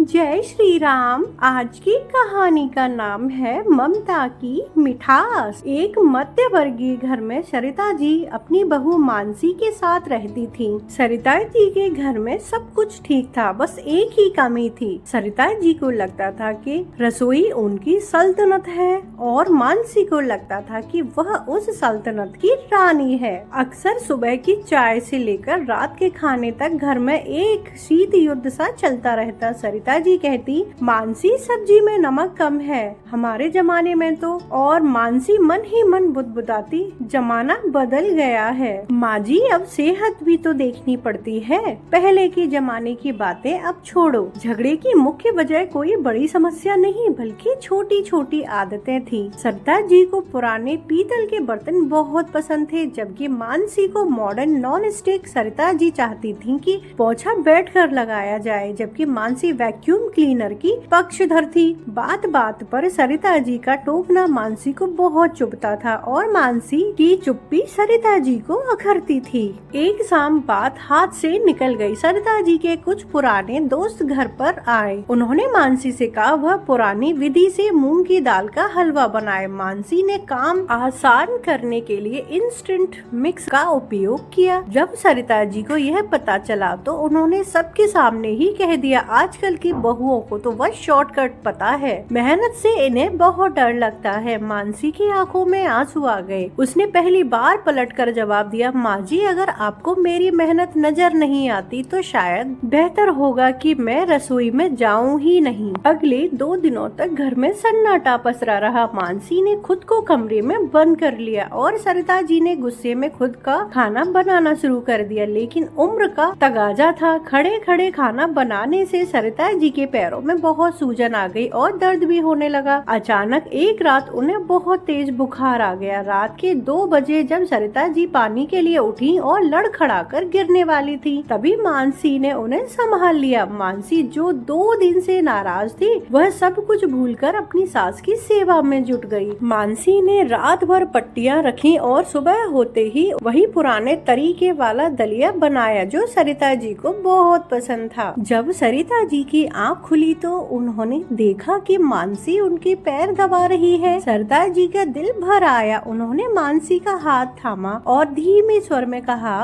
जय श्री राम। आज की कहानी का नाम है ममता की मिठास। एक मध्य वर्गीय घर में सरिता जी अपनी बहू मानसी के साथ रहती थीं। सरिता जी के घर में सब कुछ ठीक था, बस एक ही कमी थी। सरिता जी को लगता था कि रसोई उनकी सल्तनत है और मानसी को लगता था कि वह उस सल्तनत की रानी है। अक्सर सुबह की चाय से लेकर रात के खाने तक घर में एक शीत युद्ध सा चलता रहता। सरिता जी कहती, मानसी सब्जी में नमक कम है हमारे जमाने में तो, और मानसी मन ही मन बुदबुदाती, जमाना बदल गया है माँ जी, अब सेहत भी तो देखनी पड़ती है। पहले के जमाने की बातें अब छोड़ो। झगड़े की मुख्य वजह कोई बड़ी समस्या नहीं बल्कि छोटी छोटी आदतें थी। सरिता जी को पुराने पीतल के बर्तन बहुत पसंद थे, जबकि मानसी को modern non stick. Sarita ji चाहती थी कि पोछा बैठकर लगाया जाए, जबकि मानसी वैक्यूम क्लीनर की पक्षधर थी। बात बात पर सरिता जी का टोकना मानसी को बहुत चुभता था और मानसी की चुप्पी सरिता जी को अखरती थी। एक शाम बात हाथ से निकल गई। सरिता जी के कुछ पुराने दोस्त घर पर आए। उन्होंने मानसी से कहा वह पुरानी विधि से मूंग की दाल का हलवा बनाए। मानसी ने काम आसान करने के लिए इंस्टेंट मिक्स का उपयोग किया। जब सरिता जी को यह पता चला तो उन्होंने सबके सामने ही कह दिया, आजकल की बहुओं को तो वह शॉर्टकट पता है, मेहनत से इन्हें बहुत डर लगता है। मानसी की आंखों में आंसू आ गए। उसने पहली बार पलटकर जवाब दिया, माँ जी, अगर आपको मेरी मेहनत नजर नहीं आती तो शायद बेहतर होगा कि मैं रसोई में जाऊं ही नहीं। अगले 2 दिनों तक घर में सन्नाटा पसरा रहा। मानसी ने खुद को कमरे में बंद कर लिया और सरिता जी ने गुस्से में खुद का खाना बनाना शुरू कर दिया। लेकिन उम्र का तगाजा था। खड़े खड़े खाना बनाने से सरिता जी के पैरों में बहुत सूजन आ गई और दर्द भी होने लगा। अचानक एक रात उन्हें बहुत तेज बुखार आ गया। रात के 2 बजे जब सरिता जी पानी के लिए उठी और लड़खड़ाकर गिरने वाली थी, तभी मानसी ने उन्हें संभाल लिया। मानसी जो 2 दिन से नाराज थी, वह सब कुछ भूलकर अपनी सास की सेवा में जुट गई। मानसी ने रात भर पट्टियां रखी और सुबह होते ही वही पुराने तरीके वाला दलिया बनाया जो सरिता जी को बहुत पसंद था। जब सरिता जी की आँख खुली तो उन्होंने देखा कि मानसी उनके पैर दबा रही है। सरिता जी का दिल भर आया। उन्होंने मानसी का हाथ थामा और धीमे स्वर में कहा,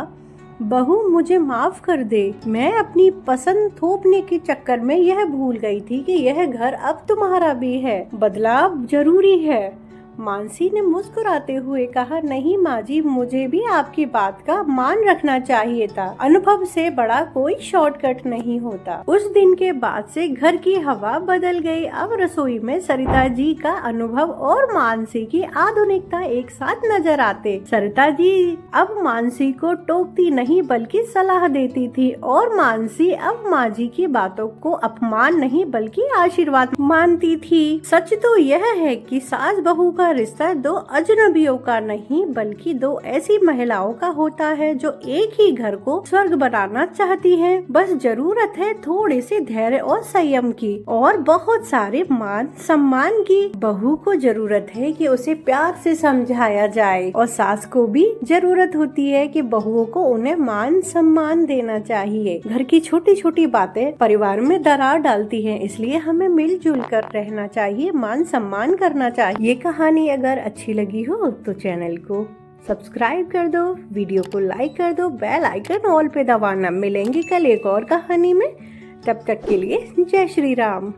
बहू, मुझे माफ कर दे। मैं अपनी पसंद थोपने के चक्कर में यह भूल गई थी कि यह घर अब तुम्हारा भी है। बदलाव जरूरी है। मानसी ने मुस्कुराते हुए कहा, नहीं माँ जी, मुझे भी आपकी बात का मान रखना चाहिए था। अनुभव से बड़ा कोई शॉर्टकट नहीं होता। उस दिन के बाद से घर की हवा बदल गई। अब रसोई में सरिता जी का अनुभव और मानसी की आधुनिकता एक साथ नजर आते। सरिता जी अब मानसी को टोकती नहीं बल्कि सलाह देती थी और मानसी अब माँ जी की बातों को अपमान नहीं बल्कि आशीर्वाद मानती थी। सच तो यह है कि सास बहू का रिश्ता 2 अजनबियों का नहीं बल्कि 2 ऐसी महिलाओं का होता है जो एक ही घर को स्वर्ग बनाना चाहती हैं। बस जरूरत है थोड़े से धैर्य और संयम की और बहुत सारे मान सम्मान की। बहू को जरूरत है कि उसे प्यार से समझाया जाए और सास को भी जरूरत होती है कि बहुओं को उन्हें मान सम्मान देना चाहिए। घर की छोटी छोटी बातें परिवार में दरार डालती हैं, इसलिए हमें मिलजुल कर रहना चाहिए, मान सम्मान करना चाहिए। ये कहानी अगर अच्छी लगी हो तो चैनल को सब्सक्राइब कर दो, वीडियो को लाइक कर दो, बेल आइकन ऑल पे दबाना। मिलेंगे कल एक और कहानी में। तब तक के लिए जय श्री राम।